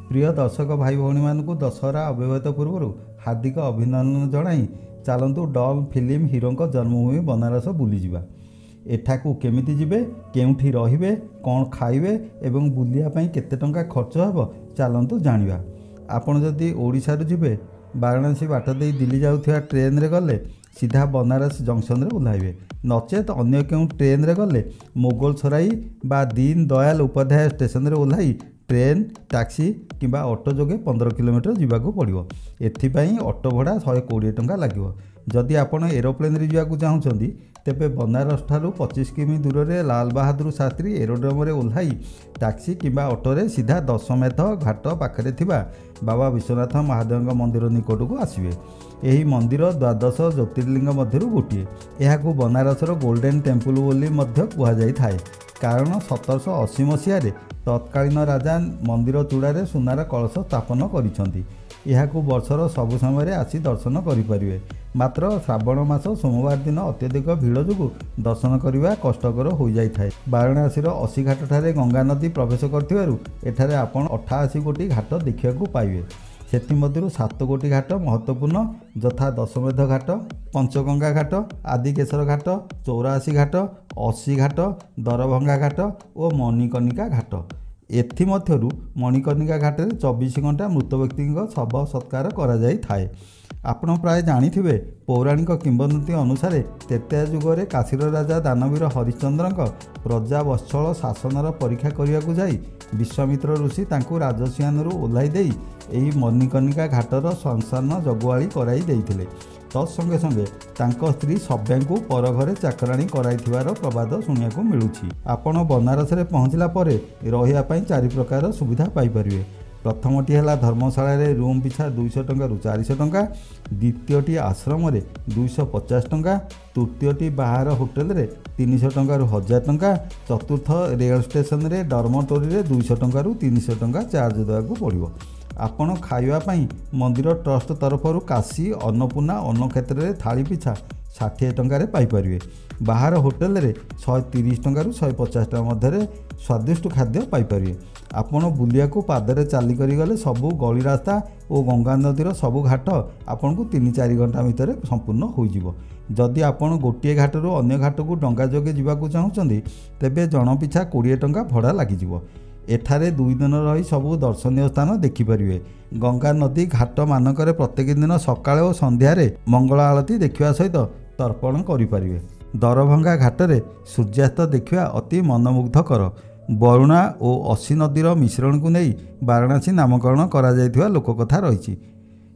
प्रिय दर्शक भाई भौणी मानू दशहरा अव्यवहित पूर्व हार्दिक अभिनंदन जनाई चलतु डॉन फिल्म हीरो जन्मभूमि बनारस बुलीजा। एठाकू केमिति जिबे, केउठी रहिबे, कौन खाइबे एवं बुलिया केते टंका खर्च ହେବ चलतु जानिबा। आपण जदि ओडिशारु जिबे वाराणसी बाट दे दिल्ली जाउथिया ट्रेन रे गले सीधा बनारस जंक्शन रे ओह्लाइबे, नचेत अन्य केउ ट्रेन रे गले मोगल सराई बा दीन दयाल उपाध्याय स्टेशन रे ओह्लाई ट्रेन टैक्सी किंबा ऑटो जोगे 15 किलोमीटर जावाक पड़ो। एथिपाई ऑटो भड़ा 120 टंका लगे। जदि आपण एरोप्लेन रे जावाक चाहूँगी तेबे बनारस ठारू 25 किमी दूर में लाल बहादुर शास्त्री एरोड्रम रे ओह्लाई टैक्सी किंबा ऑटो रे सीधा दशमेध घाट पाखरे थिबा बाबा विश्वनाथ महादेव मंदिर निकट को आसवे। यही मंदिर द्वादश ज्योतिर्लिंग मध्य गोटे। यह बनारसर गोल्डन टेम्पल बोली कहुई थाए, कारण 1780 मसीह तत्कालीन राजा मंदिर चूड़ारे सुनार कलश स्थापन करिसेंती। यहाकू वर्षर सबु समय आसी दर्शन करें, मात्र श्रावण मास सोमवार दिन अत्यधिक भीड़ जो दर्शन करने कष्टकर हो जाए। वाराणसी 80 घाट ठारे गंगा नदी प्रवेश कर आपण 88 गोटी घाट देखा पाइबे। से 7 गोटी घाट महत्वपूर्ण यथा दशमेध घाट, पंचगंगा घाट, आदिकेशर घाट, 84 घाट, 80 घाट, दरभंगा घाट और मणिकर्णिका घाट। एथिमध्यरु मणिकर्णिका घाट में 24 घंटा मृत व्यक्ति शव सत्कार कराए। आपण प्राय जानिथिबे पौराणिक किंवदंती अनुसार त्रेता युगरे काशीर राजा दानवीर हरिश्चंद्र प्रजा वत्सल शासनर परीक्षा करने जाई विश्वामित्र ऋषि तांकु राजसियानरू ओह्लाई देई एही मणिकर्णिका घाटर संसान जगुआली कराई देइथिले। तत्संगे संगे तांको स्त्री सभ्यांकु पर घरे चाकराणी कराइथिबार प्रवाद शुणियाकु मिलुछि। आपण बनारस रे पहुँचला परे रहिया पई 4 प्रकार सुविधा पाई परिबे। प्रथमटी है धर्मशाला रे रूम पिछा 200 टंका रु 400 टंका, द्वितीयटी आश्रम रे 250 टंका, तृतीयटी बाहर होटेल रे 300 टंका रु 1000 टंका, चतुर्थ रेल स्टेशन रे डर्मटोरी रे 200 टंका रु 300 टंका चार्ज देवाक पड़ो। आपण खाइबा पई मंदिर ट्रस्ट तरफरु काशी अन्नपूर्णा अन्न क्षेत्र रे थाली पिछा 60 टंका पाई परिबे। बाहर होटेल रे 130 टंका रु 150 टंका मध्य स्वादिष्ट खाद्य पाई परिबे। आपण बुलिया को पादरे चाली करी गले सबू गली रास्ता और गंगा नदीर सबू घाट आपन को 3-4 घंटा भितर संपूर्ण हो। जदि आपण गोटे घाटरू अन्य घाट को डंगा जोगे जावाक चाहूँगी तेबे जन पिछा 20 टंका भड़ा लगिजिवो। एठारे 2 दिन रही सबू दर्शनीय स्थान देखिपारे। गंगा नदी घाट मानक प्रत्येक दिन सकाळे और संध्यारे मंगल आलती देखा सहित तर्पण करें। दरभंगा घाटरे सूर्यास्त देखा अति मनमुग्धकर। वरुणा और 80 नदीर मिश्रण को नहीं वाराणसी नामकरण करा जायथिबा लोककथा रही।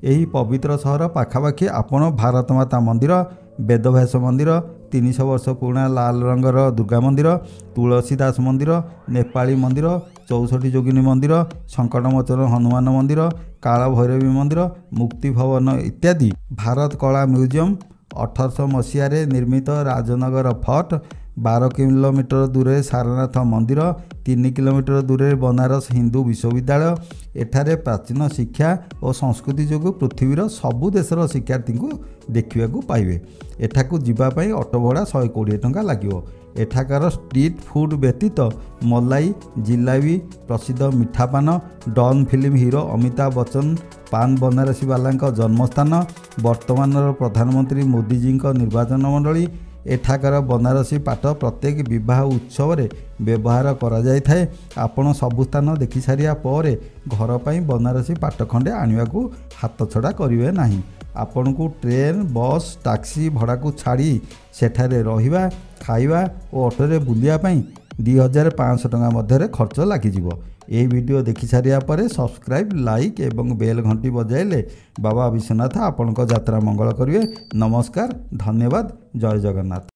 यही पवित्र सहर पाखापाखि आपण भारत माता मंदिर, वेदव्यास मंदिर, 300 वर्ष पुराना लाल रंगर दुर्गा मंदिर, तुलसीदास मंदिर, नेपाली मंदिर, 64 जोगिनी मंदिर, संकटमोचन हनुमान मंदिर, काल भैरवी मंदिर, मुक्ति भवन इत्यादि भारत कला म्यूजियम, 1800 मसीह निर्मित राजनगर फर्ट, 12 किलोमीटर दूर सारनाथ मंदिर, 3 किलोमीटर दूर बनारस हिंदू विश्वविद्यालय। एठारे प्राचीन शिक्षा और संस्कृति जो पृथ्वीर सबु देशर शिक्षार्थी को देखा पाइबे। एठाकू जीवाई ऑटो भड़ा 120 टंका लगे। एठाकार स्ट्रीट फूड व्यतीत मलाई, जिलाबी, प्रसिद्ध मिठापान, डॉन फिल्म हीरो अमिताभ बच्चन पान बनारसी वाला जन्मस्थान, वर्तमान प्रधानमंत्री मोदीजी निर्वाचन मंडली। एठाकार बनारसी पाट प्रत्येक विवाह उत्सव रे व्यवहार करा जाय थाए। आपण सबु स्थान देखि सारिया परे घर पई बनारसी पाट खंडे आनिबा को हाथ छड़ा करिवे नाही। आपण को ट्रेन, बस, टैक्सी भड़ा को छाड़ी सेठारे रहिबा, खाइबा और ऑटो रे बुलिया पई 2500 टंका मध्य खर्च लागिजिवो। यह वीडियो देखि सारिया परे सब्सक्राइब, लाइक एवं बेल घंटी बजाइले बाबा विश्वनाथ आपणक यात्रा मंगल करिवे। नमस्कार, धन्यवाद, जय जगन्नाथ।